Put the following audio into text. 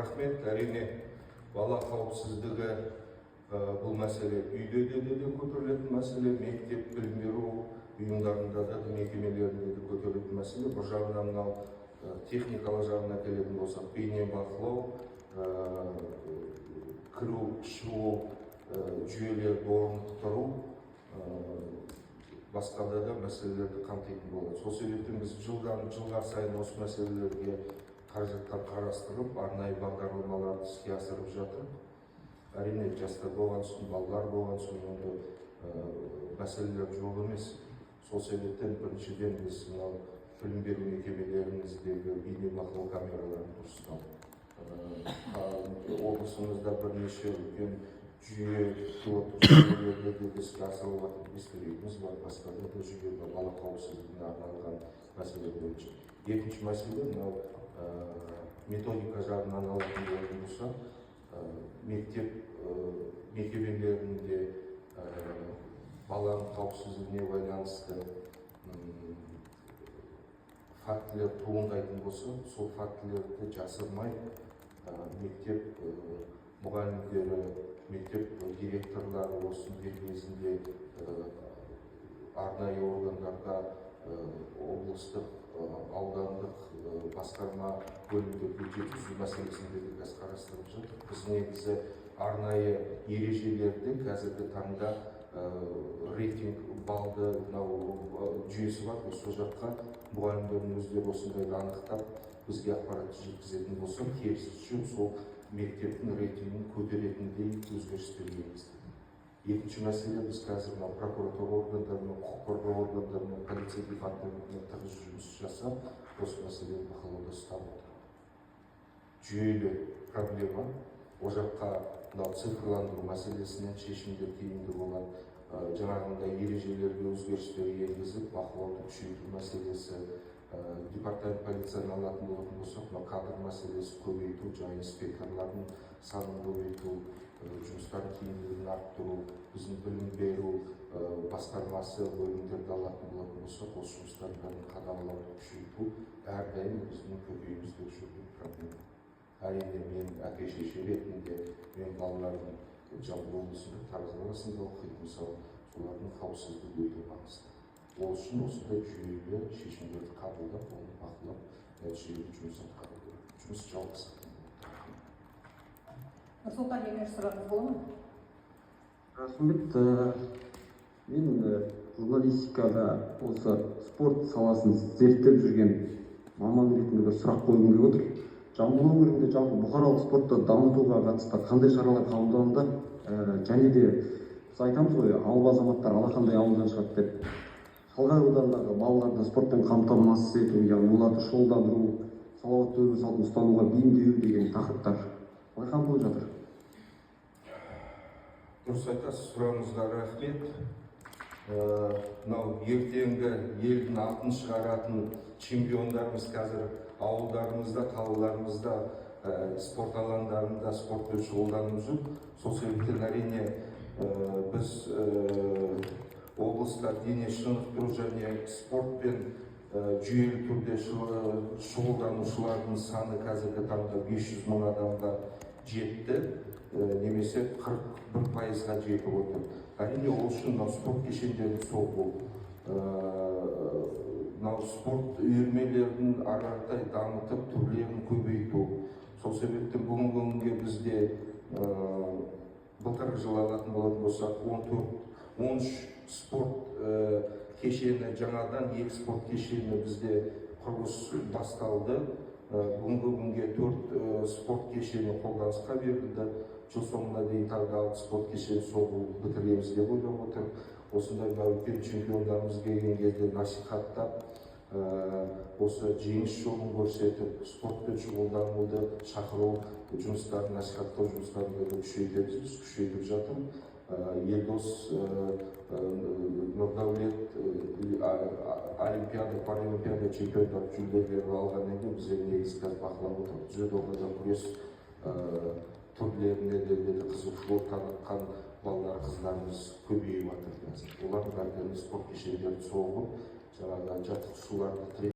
рахмет. Әрине бала қауіпсіздігі бұл мәселе үйде де көтерілетін мәселе, мектеп білім беру ұйымдарында да мекемелерінде де көтерілетін мәселе. Бұл жағынан мынау техникалық жағына келетін болсақ, бейне бақылау, кіру шығу жүйелерді орнықтыру, басқа да мәселелерді қамтитын болады. Сол себептен біз жылға сайын осы мәселелерге қаражаттар қарастырып, арнайы бағдарламаларды іске асырып жатыр. Әрине жастар болған соң, балалар болған соң ондай мәселелер жоқ емес. Сол себептен біріншіден біз мынау білім беру мекемелеріміздегі бейне бақылау камераларын дұрыстау. Облысымызда бірнеше үлкен жүйе жүйелерді іске асырып естілігіміз бар, басқа да жүйе бар, бала қауіпсіздігіне арналған мәселе бойынша. Екінші мәселе мынау методика жағынан алатын болатын болса, мектеп мекемелерінде баланың қауіпсіздігіне байланысты фактілер туындайтын болса, сол фактілерді жасырмай мектеп мұғалімдері, мектеп директорлары осының дер кезінде арнайы органдарға, облыстық, аудандық басқарма бөлімдерге жеткізу мәселесінде де қарастырып жатыр. Біз негізі арнайы ережелерді қазіргі таңда рейтинг балды жүйесі бар. Сол жаққа мұғалімдердің өздері осындайды анықтап бізге ақпарат жеткізетін болса, керісінше сол мектептің рейтингін көтеретіндей өзгерістер енгізді. Екінші мәселе, біз қазір прокуратура органдарымен, құқық қорғау органдарымен, полиция департаментіне тығыз жұмыс жасап, осы мәселені бақылауда ұстап отыр. Жүйелі проблема, о жаққа цифрландыру мәселесінен шешімдер тиімді болады. Жаңағындай ережелерге өзгерістер енгізіп, бақылауды күшейту мәселесі, департамент полицияны алатын болатын болсақ, кадр мәселесі көбейту, жаңа инспекторлардың санын көбейту, жұмыстардың тиімділігін арттыру, біздің білім беру басқармасы бөлімдерді алатын болатын болсақ, осы жұмыстардың бәрін қадағалауды күшейту әрдайым біздің көкейімізде жүрген проблема. Әрине мен әке-шеше ретінде, мен балалардың Жамбыл облысында, Тараз қаласында оқиды, мысалы, солардың қауіпсіздігі өте маңызды. Ол үшін осындай жүйелі шешімдерді қабылдап, оны бақылап, нәтижелі жұмыс атқару. Жұмыс жалғасады. Нұрсұлтан Емеш, сұрағыңыз бола ма? Рахмет. Мен журналистикада осы спорт саласын зерттеп жүрген маман ретінде бір сұрақ қойғым келіп отыр. Жамбыл өңірінде жалпы бұқаралық спортты дамытуға қатысты қандай шаралар қабылдануда, және де біз айтамыз ғой, ауыл азаматтар алақандай ауылдан шығады деп. Шалғай аудандағы балаларды спортпен қамтамасыз ету, яғни оларды шұғылдандыру, салауатты өмір салтын ұстануға бейімдеу деген тақырыптар қалай қамтылып жатыр? Дұрыс айтасыз, сұрағыңызға рахмет. Мынау ертеңгі елдің атын шығаратын чемпиондарымыз қазір ауылдарымызда, қалаларымызда, спорт алаңдарында спортпен шұғылданып жүр. Сол себептен әрине біз облыста дене шынықтыру және спортпен жүйелі түрде шұғылданушылардың саны қазіргі таңда 500 мың адамға жетті, немесе 41%-ға жетіп отыр. Әрине ол үшін спорт кешендерін сол болды. Спорт үйірмелерін ары-қаратай дамытып, түрлерін көбейту. Сол себептен бүгінгі күнге бізде былтырғы жылы алатын болатын болсақ, 13 спорт кешені, жаңадан 2 спорт кешені бізде құрылыс басталды. Бүгінгі күнге 4 спорт кешені қолданысқа берілді. Жыл соңына дейін тағы 6 спорт кешені соғып бітіреміз деп ойлап отыр. Осындай үлкен чемпиондарымыз келген кезде насихаттап, осы жеңіс жолын көрсетіп, спортпен шұғылдануды шақыру жұмыстарын, насихаттау жұмыстарын күшейтіп жатыр. Елдос Нұрдәулет олимпиада, паралимпиада чемпиондар жүлделерін алғаннан кейін бізде негізі бақылап отыр. Дзюдоға да күрес түрлеріне де қызығушылық танытқан балалар, қыздарымыз көбейіп жатыр. Олардың бәрі спорт кешендерін соғып, жаңағы жаттықтырушыларды